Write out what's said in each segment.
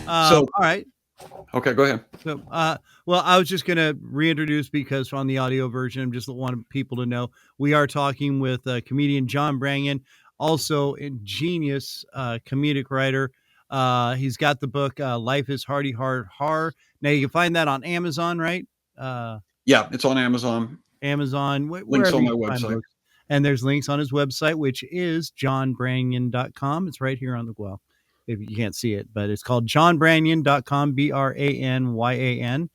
All right. Okay, go ahead. So, well, I was just going to reintroduce because on the audio version, I just want people to know we are talking with comedian John Branyan, also a genius comedic writer. He's got the book Life is Hardy Hard Horror. Now you can find that on Amazon, right? Yeah, it's on Amazon. Amazon, Links on my you find website. books. And there's links on his website, which is johnbranyan.com. It's right here on the if you can't see it, but it's called johnbranyan.com, Bryanyan.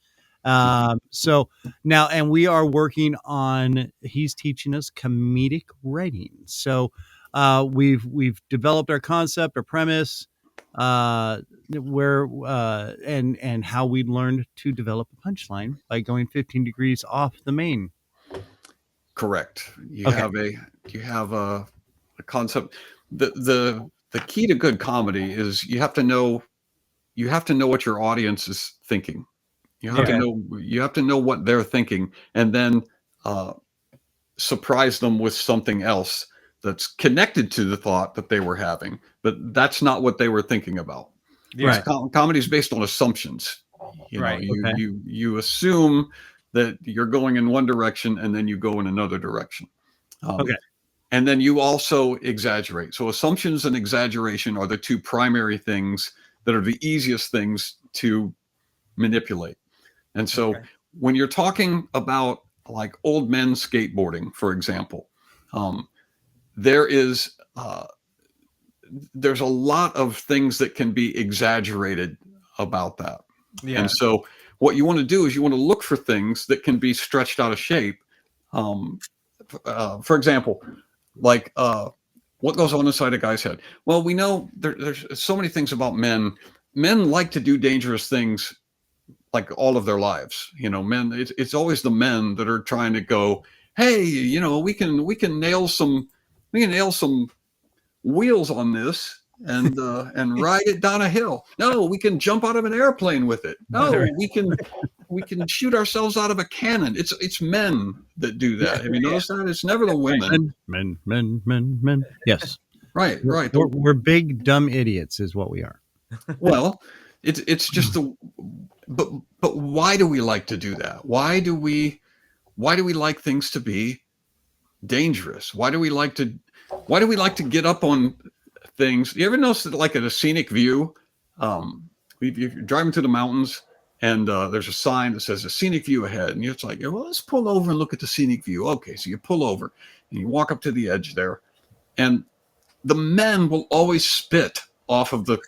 So now, and we are working on, he's teaching us comedic writing. So we've developed our concept, our premise, where and how we learned to develop a punchline by going 15 degrees off the main. Correct. You have a concept. The key to good comedy is you have to know what your audience is thinking. You have to know what they're thinking, and then surprise them with something else that's connected to the thought that they were having, but that's not what they were thinking about. Right. Comedy is based on assumptions. You assume that you're going in one direction and then you go in another direction. And then you also exaggerate. So assumptions and exaggeration are the two primary things that are the easiest things to manipulate. And so when you're talking about like old men skateboarding, for example, there's a lot of things that can be exaggerated about that. Yeah. And so what you want to do is you want to look for things that can be stretched out of shape. For example, like what goes on inside a guy's head? Well, we know there's so many things about men. Men like to do dangerous things like all of their lives. Men, it's always the men that are trying to go, hey, we can nail some wheels on this and ride it down a hill. No, we can jump out of an airplane with it. No, we can shoot ourselves out of a cannon. It's men that do that. Have you noticed that? It's never the women. Men. Yes. Right. We're big dumb idiots, is what we are. Well, it's just but why do we like to do that? Why do we like things to be dangerous? Why do we like to get up on things? You ever notice that, like, at a scenic view, if you're driving through the mountains and there's a sign that says a scenic view ahead, and it's like, well, let's pull over and look at the scenic view. Okay, so you pull over and you walk up to the edge there, and the men will always spit off of the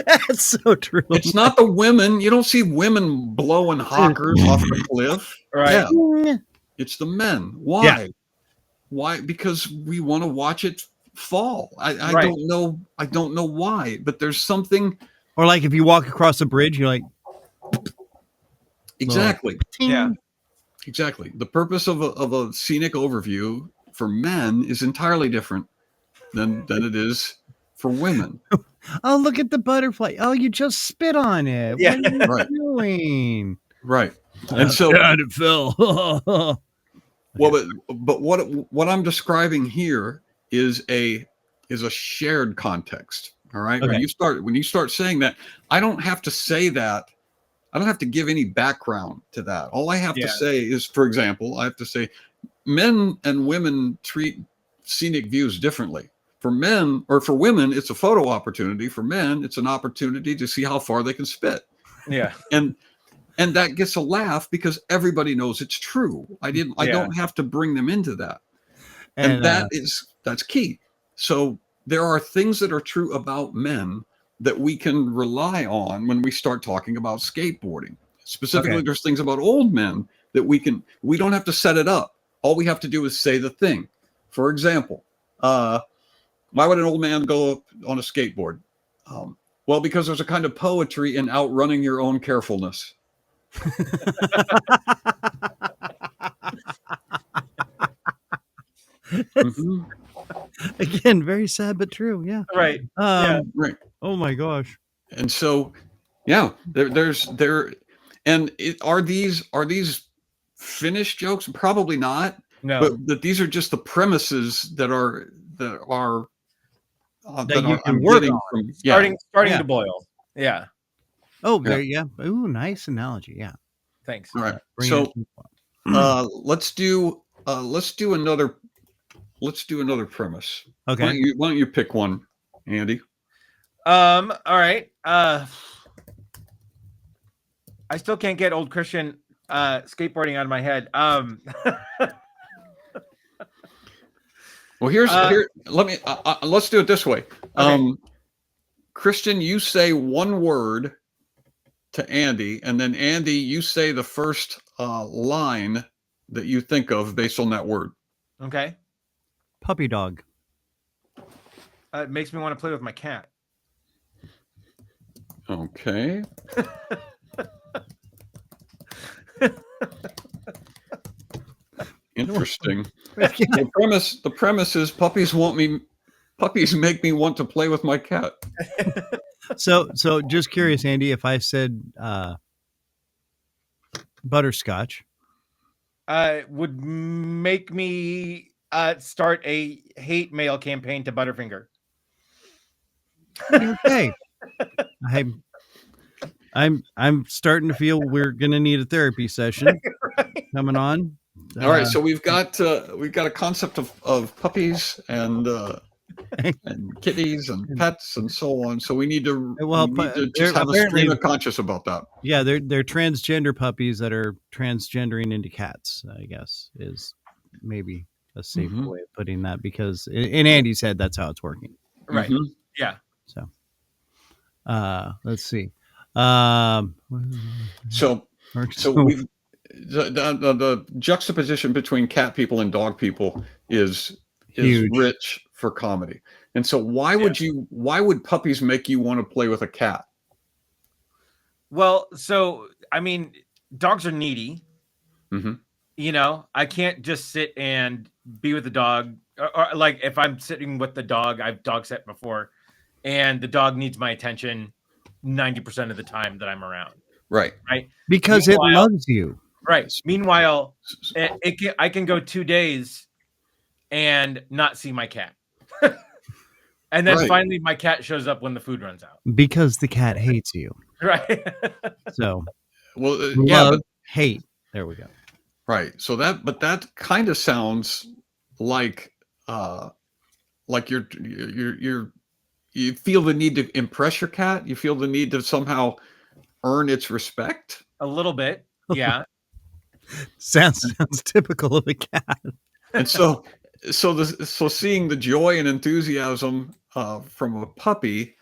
That's so true. It's not the women. You don't see women blowing hawkers off the cliff. Right. Yeah. It's the men. Why? Yeah. Why? Because we want to watch it fall. I don't know. I don't know why, but there's something. Or like if you walk across a bridge, you're like. Exactly. Yeah. Exactly. The purpose of a scenic overview for men is entirely different than it is for women. Oh, look at the butterfly. Oh, you just spit on it. Yeah. What are you doing? Right. And so it fell. Well, but what I'm describing here is a shared context. All right. Okay. When you start saying that, I don't have to say that. I don't have to give any background to that. All I have to say is, for example, I have to say men and women treat scenic views differently. For men or for women, it's a photo opportunity. For men, it's an opportunity to see how far they can spit. Yeah. And that gets a laugh because everybody knows it's true. I don't have to bring them into that. And that's key. So there are things that are true about men that we can rely on when we start talking about skateboarding. Specifically, there's things about old men that we don't have to set it up. All we have to do is say the thing. For example, why would an old man go up on a skateboard? Well, because there's a kind of poetry in outrunning your own carefulness. Mm-hmm. Again, very sad but true. Yeah. Right. Right. Oh my gosh. And so, yeah, are these finished jokes? Probably not. No. But these are just the premises that are that you can I'm work getting on. from Starting to boil. Yeah. Oh, there, yeah. Ooh, nice analogy. Yeah. Thanks. All right. Bring So it let's do another premise. Okay. Why don't you pick one, Andy? All right. I still can't get old Christian skateboarding out of my head. Well, let's do it this way. Okay. Christian, you say one word to Andy, and then Andy, you say the first line that you think of based on that word. Okay. Puppy dog. It makes me want to play with my cat. Okay. Interesting. The premise is puppies make me want to play with my cat. So just curious, Andy, if I said butterscotch, Would make me start a hate mail campaign to Butterfinger. okay. I'm starting to feel we're gonna need a therapy session coming on. All right, so we've got a concept of puppies and kitties and pets and so on. So we need to just have a stream of conscious about that. Yeah, they're transgender puppies that are transgendering into cats, I guess, is maybe a safe way of putting that, because in Andy's head that's how it's working. Right. Yeah. So let's see. So we've the juxtaposition between cat people and dog people is huge. Rich for comedy. And so why would puppies make you want to play with a cat? Well, so I mean, dogs are needy. You know, I can't just sit and be with the dog, or like if I'm sitting with the dog, I've dog sat before, and the dog needs my attention 90% of the time that I'm around. Right. Because it loves you. Right. Meanwhile, I can go 2 days and not see my cat. And then finally my cat shows up when the food runs out. Because the cat hates you. Right. So, love, hate. There we go. Right. So that kind of sounds like you feel the need to impress your cat. You feel the need to somehow earn its respect. A little bit. Yeah. Sounds typical of a cat. And so seeing the joy and enthusiasm from a puppy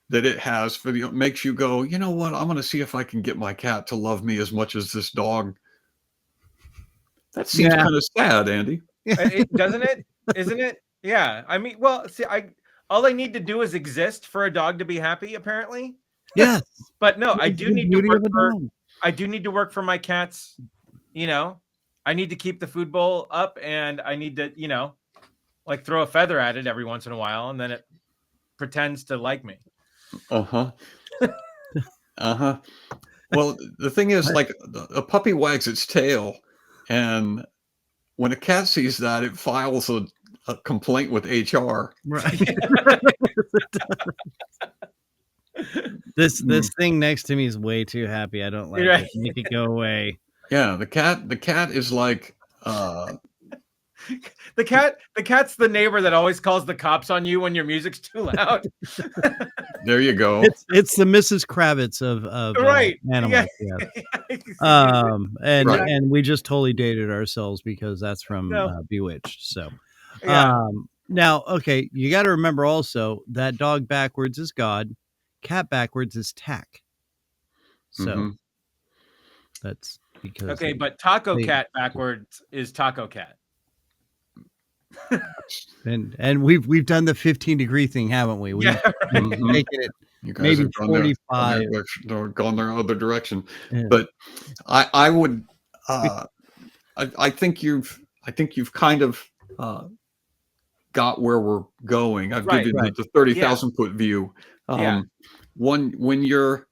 that it has makes you go, you know what? I'm going to see if I can get my cat to love me as much as this dog. That seems kind of sad, Andy. Doesn't it? Isn't it? Yeah. I mean, well, see, all I need to do is exist for a dog to be happy, apparently. Yes. But no, I do need to work for my cats. You know, I need to keep the food bowl up, and I need to, you know, like throw a feather at it every once in a while, and then it pretends to like me. Well, the thing is, like, a puppy wags its tail, and when a cat sees that, it files a complaint with HR. Right. This thing next to me is way too happy. I don't like it. Make it go away. Yeah, the cat is like the cat's the neighbor that always calls the cops on you when your music's too loud. There you go. It's the Mrs. Kravitz of animals. Yeah. And we just totally dated ourselves because that's from Bewitched. So now, okay, you got to remember also that dog backwards is God, cat backwards is tack. So that's because but taco cat backwards is taco cat. and we've done the 15-degree thing, haven't we? We've making it maybe 45. Gone their other direction. Yeah. But I would I think you've kind of got where we're going. I've given you the 30,000 foot view. When you're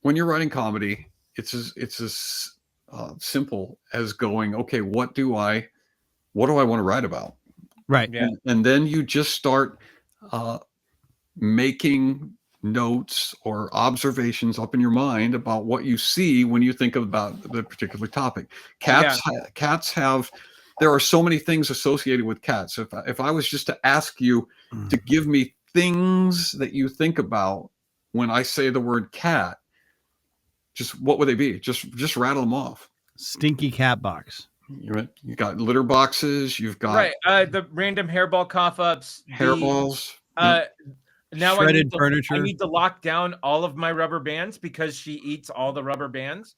writing comedy, it's as simple as going, okay, what do I want to write about? Right. And then you just start making notes or observations up in your mind about what you see when you think about the particular topic. Cats have, there are so many things associated with cats. If I was just to ask you to give me things that you think about when I say the word cat, just what would they be? Just rattle them off. Stinky cat box. You got litter boxes. You've got the random hairball cough ups, hairballs. Now shredded furniture. I need to lock down all of my rubber bands because she eats all the rubber bands.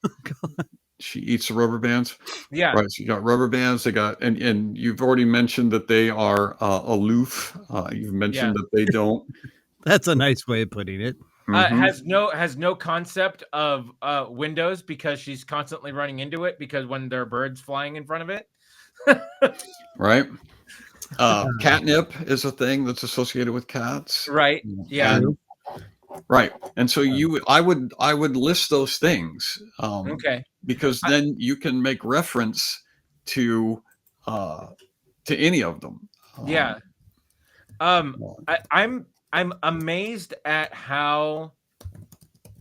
She eats the rubber bands. Yeah. Right. So you got rubber bands. They got, and you've already mentioned that they are aloof. You've mentioned that they don't. That's a nice way of putting it. Has no concept of windows because she's constantly running into it because when there are birds flying in front of it. Right. Catnip is a thing that's associated with cats. Right. Yeah. Right. And so I would list those things. Okay. Because then you can make reference to any of them. Yeah. I'm amazed at how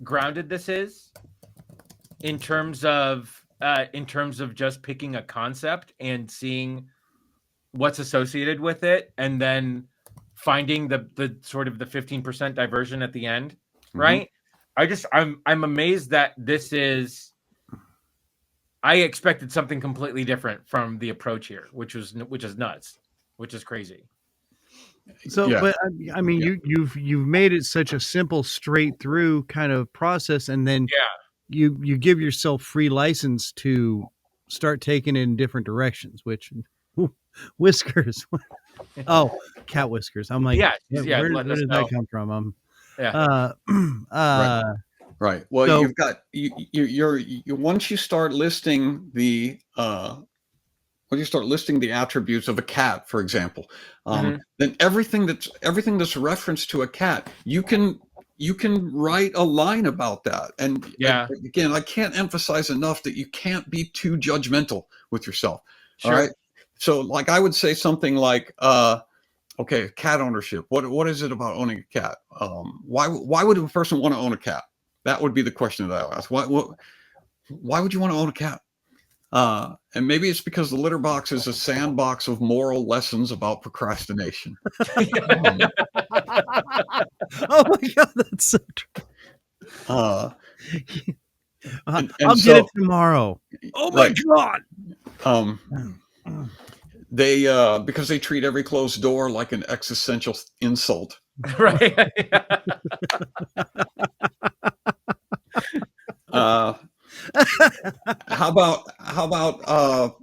grounded this is in terms of just picking a concept and seeing what's associated with it and then finding the sort of the 15% diversion at the end. Right. I'm amazed that this is, I expected something completely different from the approach here, which is nuts, which is crazy. So, but I mean, you've made it such a simple, straight through kind of process, and then you give yourself free license to start taking it in different directions. Which whiskers, cat whiskers. I'm like, where did that come from? Right. Well, so, you've got you're once you start listing the when you start listing the attributes of a cat, for example, then everything that's referenced to a cat, you can write a line about that. And again, I can't emphasize enough that you can't be too judgmental with yourself. Sure. All right. So like I would say something like, okay, cat ownership. What is it about owning a cat? Why would a person want to own a cat? That would be the question that I would ask. Why would you want to own a cat? And maybe it's because the litter box is a sandbox of moral lessons about procrastination. Oh my God, that's so true. I'll get it tomorrow. Oh my God. They because they treat every closed door like an existential insult. Right. How about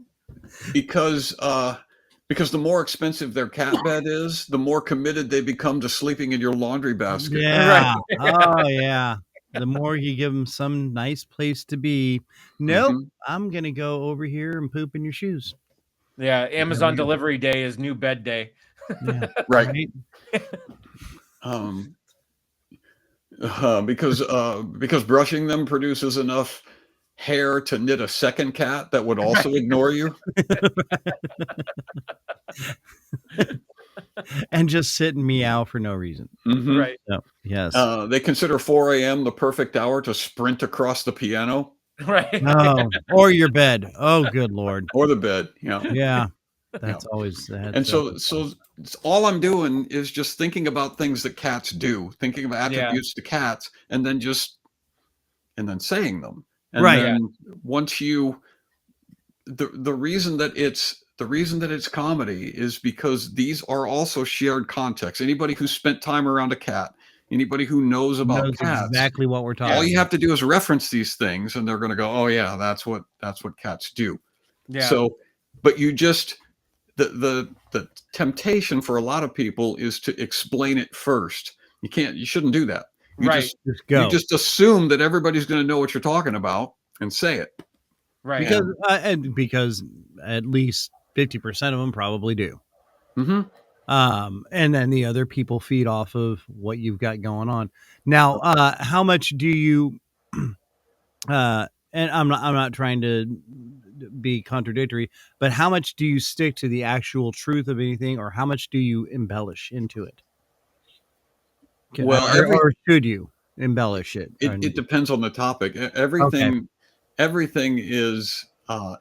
because the more expensive their cat bed is, the more committed they become to sleeping in your laundry basket. Yeah. Oh yeah. The more you give them some nice place to be, I'm gonna go over here and poop in your shoes. Yeah, Amazon delivery day is new bed day. Yeah, right. Because brushing them produces enough hair to knit a second cat that would also ignore you. And just sit and meow for no reason. Right. So, yes. They consider 4 a.m. the perfect hour to sprint across the piano. Right. Or your bed. Oh, good Lord. Or the bed. Yeah. That's always that. And so all I'm doing is just thinking about things that cats do, thinking of attributes to cats, and then saying them. And then once you, the reason that it's comedy is because these are also shared context. Anybody who spent time around a cat, anybody who knows about cats, exactly what we're talking about. All you have to do is reference these things and they're going to go, oh yeah, that's what cats do. Yeah. So, but you just, the temptation for a lot of people is to explain it first. You shouldn't do that. You just assume that everybody's going to know what you're talking about and say it. Right. Because at least 50% of them probably do. And then the other people feed off of what you've got going on. Now, how much do you, and I'm not trying to be contradictory, but how much do you stick to the actual truth of anything, or how much do you embellish into it? Well, or should you embellish it? It depends on the topic. Everything is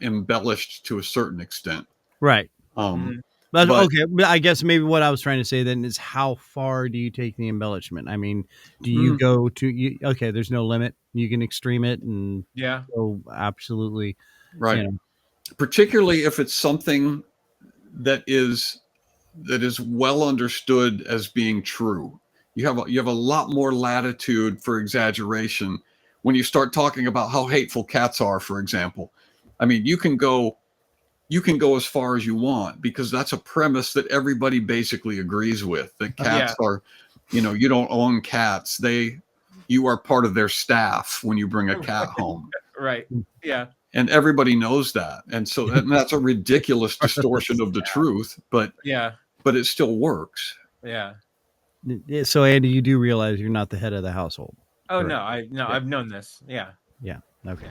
embellished to a certain extent. Right. But okay, but I guess maybe what I was trying to say then is, how far do you take the embellishment? I mean, do you go to okay, there's no limit. You can extreme it and go absolutely right. You know. Particularly if it's something that is well understood as being true. You have a lot more latitude for exaggeration when you start talking about how hateful cats are, for example. I mean, you can go as far as you want, because that's a premise that everybody basically agrees with. That cats are, you don't own cats. You are part of their staff when you bring a cat home. Right. Yeah. And everybody knows that. And so that's a ridiculous distortion of the truth, but it still works. Yeah. So Andy, you do realize you're not the head of the household. Oh, correct? No, I've known this. Yeah. Yeah. Okay.